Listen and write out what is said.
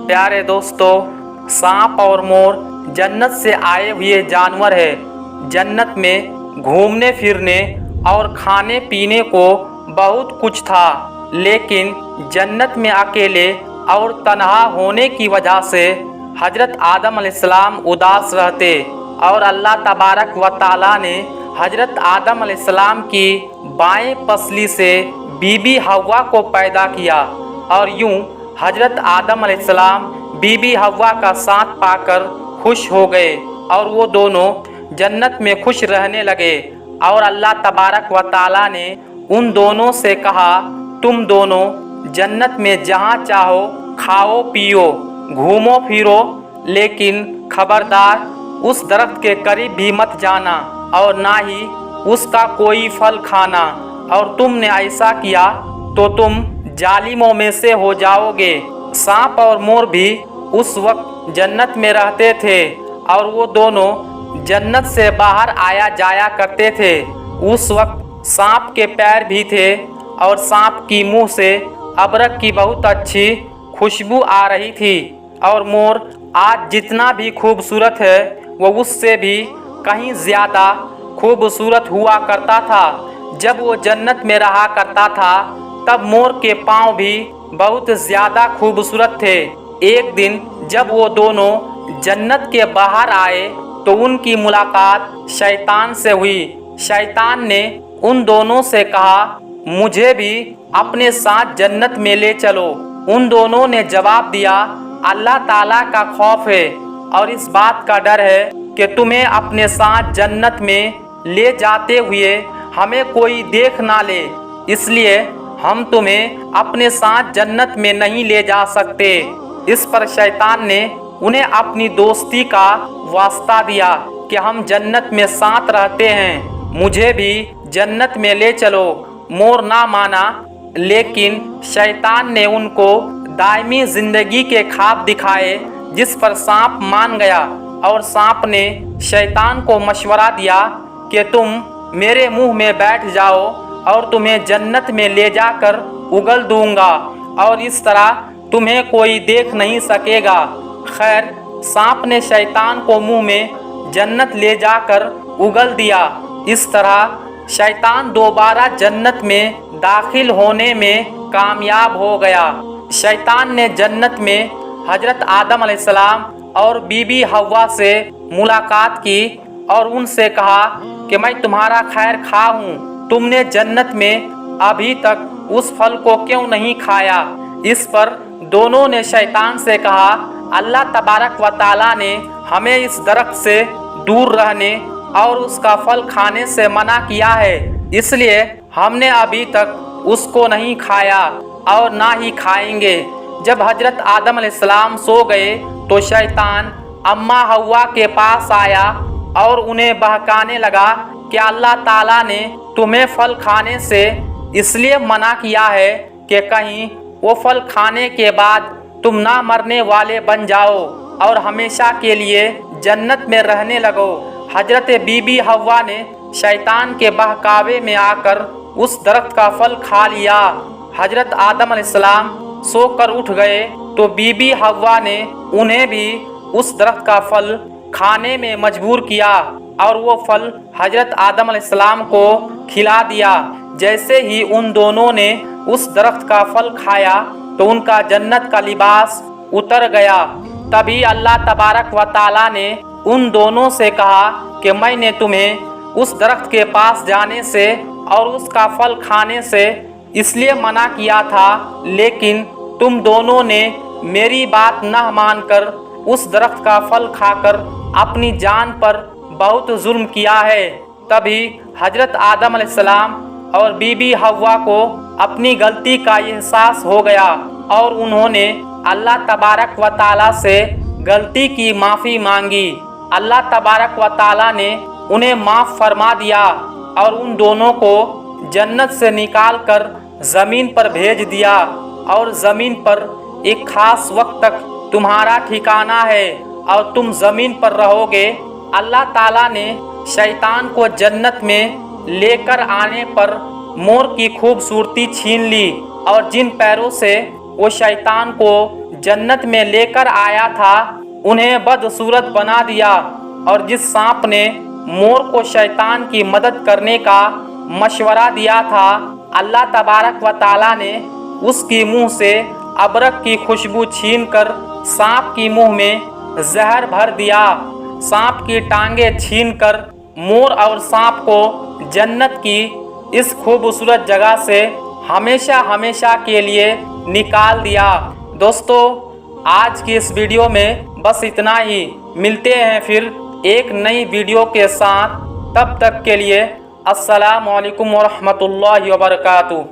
प्यारे दोस्तों, सांप और मोर जन्नत से आए हुए जानवर है। जन्नत में घूमने फिरने और खाने पीने को बहुत कुछ था, लेकिन जन्नत में अकेले और तन्हा होने की वजह से हजरत आदम अलैहिस्सलाम उदास रहते और अल्लाह तबारक व ताला ने हजरत आदम अलैहिस्सलाम की बाएं पसली से बीबी हव्वा को पैदा किया और यूं हजरत आदम अलैहिस्सलाम बीबी हव्वा का साथ पाकर खुश हो गए और वो दोनों जन्नत में खुश रहने लगे। और अल्लाह तबारक व ताला ने उन दोनों से कहा, तुम दोनों जन्नत में जहाँ चाहो खाओ पियो घूमो फिरो, लेकिन खबरदार उस दरख्त के करीब भी मत जाना और ना ही उसका कोई फल खाना, और तुमने ऐसा किया तो तुम जालिमों में से हो जाओगे। सांप और मोर भी उस वक्त जन्नत में रहते थे और वो दोनों जन्नत से बाहर आया जाया करते थे। उस वक्त सांप के पैर भी थे और सांप की मुंह से अबरक की बहुत अच्छी खुशबू आ रही थी, और मोर आज जितना भी खूबसूरत है वो उससे भी कहीं ज़्यादा खूबसूरत हुआ करता था। जब वो जन्नत में रहा करता था तब मोर के पाँव भी बहुत ज़्यादा खूबसूरत थे। एक दिन जब वो दोनों जन्नत के बाहर आए तो उनकी मुलाकात शैतान से हुई। शैतान ने उन दोनों से कहा, मुझे भी अपने साथ जन्नत में ले चलो। उन दोनों ने जवाब दिया, अल्लाह ताला का खौफ है और इस बात का डर है कि तुम्हें अपने साथ जन्नत में ले जाते हुए हमें कोई देख ना ले, इसलिए हम तुम्हें अपने साथ जन्नत में नहीं ले जा सकते। इस पर शैतान ने उन्हें अपनी दोस्ती का वास्ता दिया कि हम जन्नत में साथ रहते हैं, मुझे भी जन्नत में ले चलो। मोर ना माना, लेकिन शैतान ने उनको दायमी जिंदगी के ख्वाब दिखाए, जिस पर सांप मान गया और सांप ने शैतान को मशवरा दिया कि तुम मेरे मुंह में बैठ जाओ और तुम्हें जन्नत में ले जाकर उगल दूंगा और इस तरह तुम्हें कोई देख नहीं सकेगा। खैर, सांप ने शैतान को मुंह में जन्नत ले जाकर उगल दिया। इस तरह शैतान दोबारा जन्नत में दाखिल होने में कामयाब हो गया। शैतान ने जन्नत में हजरत आदम अलैहिस्सलाम और बीबी हव्वा से मुलाकात की और उनसे कहा कि मैं तुम्हारा खैर खा हूँ, तुमने जन्नत में अभी तक उस फल को क्यों नहीं खाया। इस पर दोनों ने शैतान से कहा, अल्लाह तबारक व ताला ने हमें इस दरख्त से दूर रहने और उसका फल खाने से मना किया है, इसलिए हमने अभी तक उसको नहीं खाया और ना ही खाएंगे। जब हजरत आदम अलैहिस्सलाम सो गए तो शैतान अम्मा हव्वा के पास आया और उन्हें बहकाने लगा कि अल्लाह ताला ने तुम्हें फल खाने से इसलिए मना किया है कि कहीं वो फल खाने के बाद तुम ना मरने वाले बन जाओ और हमेशा के लिए जन्नत में रहने लगो। हजरत बीबी हव्वा ने शैतान के बहकावे में आकर उस दरख्त का फल खा लिया। हजरत आदम अलैहिस्सलाम सोकर उठ गए तो बीबी हव्वा ने उन्हें भी उस दरख्त का फल खाने में मजबूर किया और वो फल हजरत आदम अलैहिस्सलाम को खिला दिया। जैसे ही उन दोनों ने उस दरख्त का फल खाया तो उनका जन्नत का लिबास उतर गया। तभी अल्लाह तबारक व ताला ने उन दोनों से कहा कि मैंने तुम्हें उस दरख्त के पास जाने से और उसका फल खाने से इसलिए मना किया था, लेकिन तुम दोनों ने मेरी बात न मानकर उस दरख्त का फल खाकर अपनी जान पर बहुत जुल्म किया है। तभी हजरत आदम अलैहिस्सलाम और बीबी हव्वा को अपनी गलती का एहसास हो गया और उन्होंने अल्लाह तबारक व ताला से गलती की माफ़ी मांगी। अल्लाह तबारक व ताला ने उन्हें माफ़ फरमा दिया और उन दोनों को जन्नत से निकाल कर ज़मीन पर भेज दिया और ज़मीन पर एक ख़ास वक्त तक तुम्हारा ठिकाना है और तुम ज़मीन पर रहोगे। अल्लाह ताला ने शैतान को जन्नत में लेकर आने पर मोर की खूबसूरती छीन ली और जिन पैरों से वो शैतान को जन्नत में लेकर आया था उन्हें बदसूरत बना दिया, और जिस सांप ने मोर को शैतान की मदद करने का मशवरा दिया था, अल्लाह तबारक व ताला ने उसकी मुंह से अबरक की खुशबू छीनकर सांप की मुंह में जहर भर दिया। सांप की टांगे छीनकर मोर और सांप को जन्नत की इस खूबसूरत जगह से हमेशा हमेशा के लिए निकाल दिया। दोस्तों, आज की इस वीडियो में बस इतना ही। मिलते हैं फिर एक नई वीडियो के साथ। तब तक के लिए अस्सलामु अलैकुम व रहमतुल्लाहि व बरकातुहू।